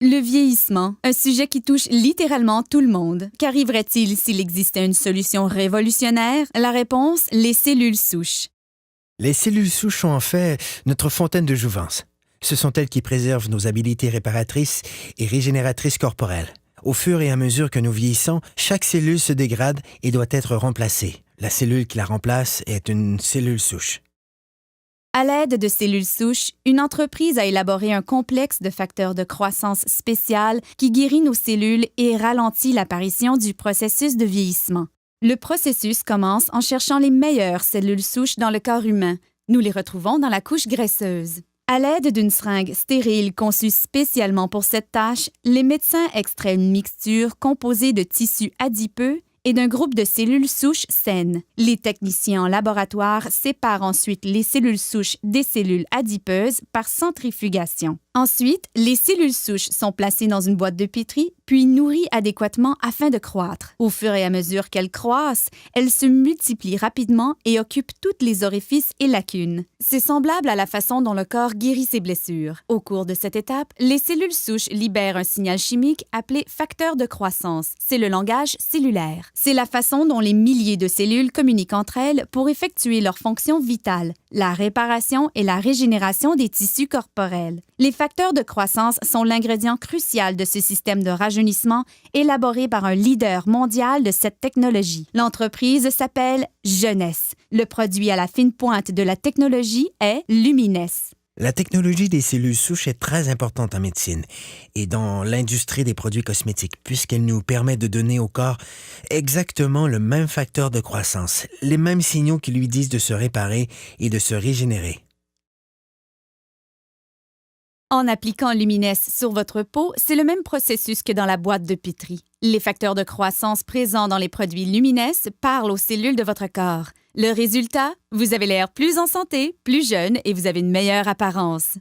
Le vieillissement, un sujet qui touche littéralement tout le monde. Qu'arriverait-il s'il existait une solution révolutionnaire? La réponse, les cellules souches. Les cellules souches sont en fait notre fontaine de jouvence. Ce sont elles qui préservent nos habiletés réparatrices et régénératrices corporelles. Au fur et à mesure que nous vieillissons, chaque cellule se dégrade et doit être remplacée. La cellule qui la remplace est une cellule souche. À l'aide de cellules souches, une entreprise a élaboré un complexe de facteurs de croissance spécial qui guérit nos cellules et ralentit l'apparition du processus de vieillissement. Le processus commence en cherchant les meilleures cellules souches dans le corps humain. Nous les retrouvons dans la couche graisseuse. À l'aide d'une seringue stérile conçue spécialement pour cette tâche, les médecins extraient une mixture composée de tissus adipeux et d'un groupe de cellules souches saines. Les techniciens en laboratoire séparent ensuite les cellules souches des cellules adipeuses par centrifugation. Ensuite, les cellules souches sont placées dans une boîte de pétri, puis nourries adéquatement afin de croître. Au fur et à mesure qu'elles croissent, elles se multiplient rapidement et occupent toutes les orifices et lacunes. C'est semblable à la façon dont le corps guérit ses blessures. Au cours de cette étape, les cellules souches libèrent un signal chimique appelé facteur de croissance. C'est le langage cellulaire. C'est la façon dont les milliers de cellules communiquent entre elles pour effectuer leurs fonctions vitales, la réparation et la régénération des tissus corporels. Les facteurs de croissance sont l'ingrédient crucial de ce système de rajeunissement élaboré par un leader mondial de cette technologie. L'entreprise s'appelle Jeunesse. Le produit à la fine pointe de la technologie est Lumines. La technologie des cellules souches est très importante en médecine et dans l'industrie des produits cosmétiques puisqu'elle nous permet de donner au corps exactement le même facteur de croissance, les mêmes signaux qui lui disent de se réparer et de se régénérer. En appliquant Lumines sur votre peau, c'est le même processus que dans la boîte de pétri. Les facteurs de croissance présents dans les produits Lumines parlent aux cellules de votre corps. Le résultat, vous avez l'air plus en santé, plus jeune et vous avez une meilleure apparence.